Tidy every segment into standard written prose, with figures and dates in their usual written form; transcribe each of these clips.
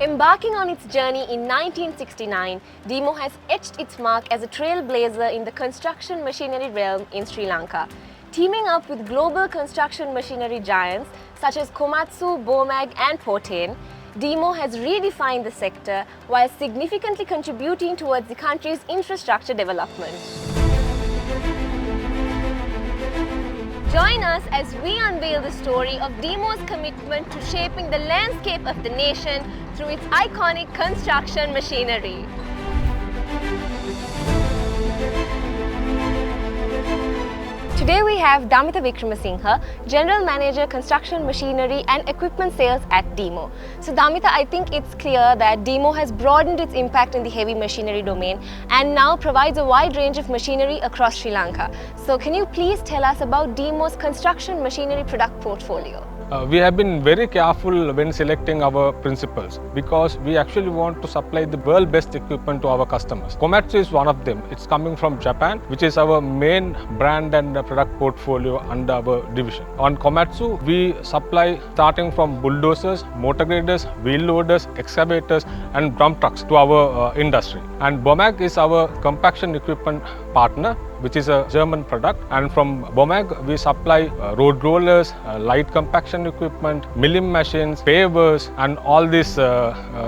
Embarking on its journey in 1969, DIMO has etched its mark as a trailblazer in the construction machinery realm in Sri Lanka. Teaming up with global construction machinery giants such as Komatsu, Bomag and Portain, DIMO has redefined the sector while significantly contributing towards the country's infrastructure development. Join us as we unveil the story of DIMO's commitment to shaping the landscape of the nation through its iconic construction machinery. Today we have Damitha Vikramasinghe, General Manager Construction Machinery and Equipment Sales at DIMO. So Damitha, I think it's clear that DIMO has broadened its impact in the heavy machinery domain and now provides a wide range of machinery across Sri Lanka. So can you please tell us about DIMO's construction machinery product portfolio? We have been very careful when selecting our principals because we actually want to supply the world best equipment to our customers. Komatsu is one of them. It's coming from Japan, which is our main brand and product portfolio under our division. On Komatsu, we supply starting from bulldozers, motor graders, wheel loaders, excavators and dump trucks to our industry. And Bomag is our compaction equipment partner, which is a German product, and from Bomag we supply road rollers, light compaction equipment, milling machines, pavers and all this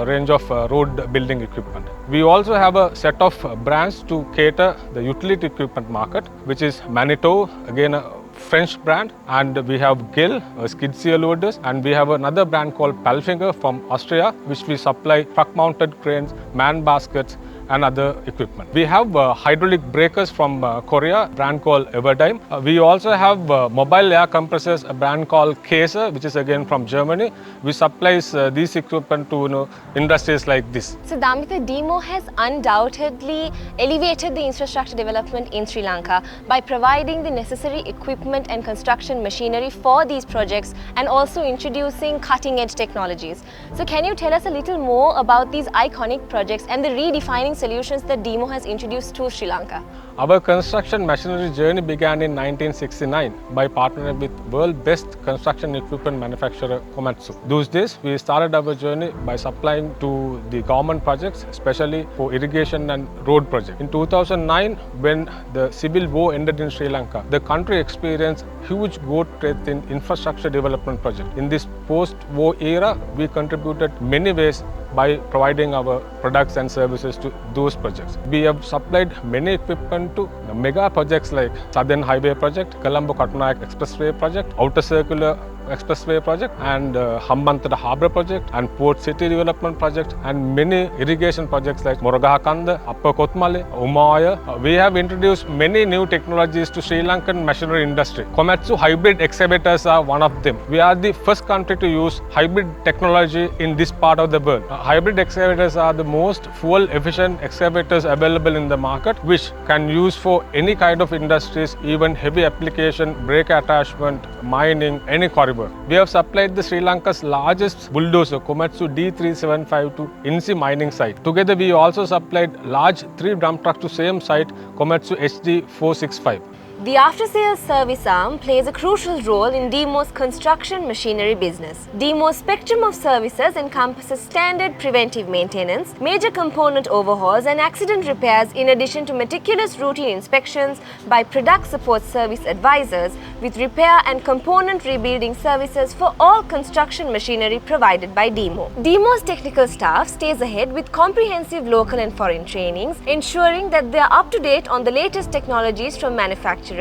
range of road building equipment. We also have a set of brands to cater the utility equipment market, which is Manitou, again a French brand, and we have Gill, skid steer loaders, and we have another brand called Palfinger from Austria, which we supply truck mounted cranes, man baskets and other equipment. We have hydraulic breakers from Korea, a brand called Everdyne. We also have mobile air compressors, a brand called Kaiser, which is again from Germany. We supply these equipment to industries like this. So Damitha, DIMO has undoubtedly elevated the infrastructure development in Sri Lanka by providing the necessary equipment and construction machinery for these projects and also introducing cutting-edge technologies. So can you tell us a little more about these iconic projects and the redefining solutions that DIMO has introduced to Sri Lanka? Our construction machinery journey began in 1969 by partnering with world best construction equipment manufacturer Komatsu. Those days we started our journey by supplying to the government projects, especially for irrigation and road projects. In 2009, when the civil war ended in Sri Lanka, the country experienced huge growth rate in infrastructure development projects. In this post-war era, we contributed many ways by providing our products and services to those projects. We have supplied many equipment to mega projects like Southern Highway Project, Colombo-Kattunayak Expressway Project, Outer Circular Expressway Project and Hambantota Harbour Project and Port City Development Project and many irrigation projects like Moragahakanda, Upper Kothmale, Umaya. We have introduced many new technologies to Sri Lankan machinery industry. Komatsu hybrid excavators are one of them. We are the first country to use hybrid technology in this part of the world. Hybrid excavators are the most fuel efficient excavators available in the market, which can use for any kind of industries, even heavy application, brake attachment, mining, any corridor. We have supplied the Sri Lanka's largest bulldozer, Komatsu D375 to Insi mining site. Together we also supplied large 3 dump trucks to same site, Komatsu HD465. The after-sales service arm plays a crucial role in DIMO's construction machinery business. DIMO's spectrum of services encompasses standard preventive maintenance, major component overhauls and accident repairs in addition to meticulous routine inspections by product support service advisors with repair and component rebuilding services for all construction machinery provided by DIMO. DIMO's technical staff stays ahead with comprehensive local and foreign trainings, ensuring that they are up to date on the latest technologies from manufacturers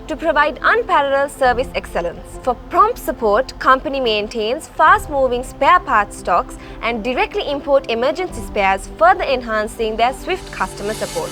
to provide unparalleled service excellence. For prompt support, company maintains fast-moving spare parts stocks and directly import emergency spares, further enhancing their swift customer support.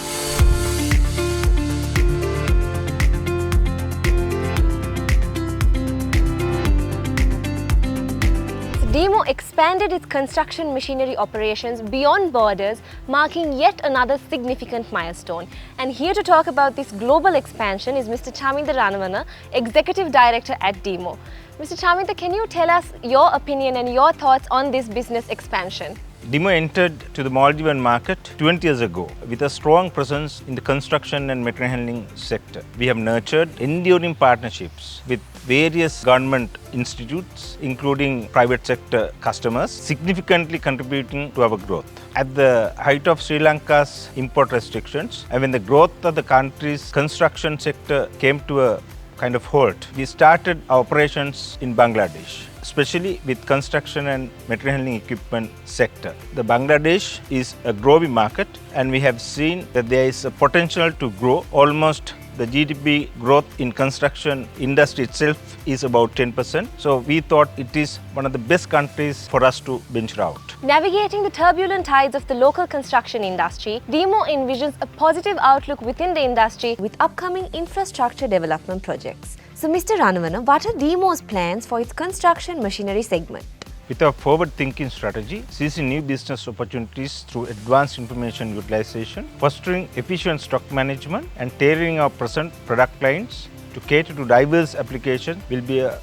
DIMO expanded its construction machinery operations beyond borders, marking yet another significant milestone. And here to talk about this global expansion is Mr. Chaminda Ranavana, Executive Director at DIMO. Mr. Chaminda, can you tell us your opinion and your thoughts on this business expansion? DIMO entered to the Maldivian market 20 years ago with a strong presence in the construction and material handling sector. We have nurtured enduring partnerships with various government institutes, including private sector customers, significantly contributing to our growth. At the height of Sri Lanka's import restrictions, and when the growth of the country's construction sector came to a kind of halt, we started our operations in Bangladesh, especially with construction and material handling equipment sector. The Bangladesh is a growing market, and we have seen that there is a potential to grow. Almost the GDP growth in construction industry itself is about 10%. So we thought it is one of the best countries for us to venture out. Navigating the turbulent tides of the local construction industry, DIMO envisions a positive outlook within the industry with upcoming infrastructure development projects. So Mr. Ranavana, what are DIMO's plans for its construction machinery segment? With our forward-thinking strategy, seizing new business opportunities through advanced information utilization, fostering efficient stock management, and tailoring our present product lines to cater to diverse applications will be a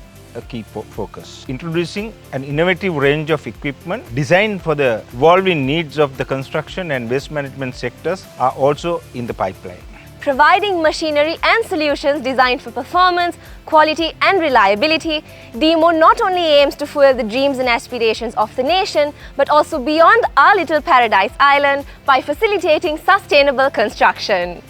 key focus. Introducing an innovative range of equipment designed for the evolving needs of the construction and waste management sectors are also in the pipeline. Providing machinery and solutions designed for performance, quality and reliability, DIMO not only aims to fuel the dreams and aspirations of the nation, but also beyond our little paradise island by facilitating sustainable construction.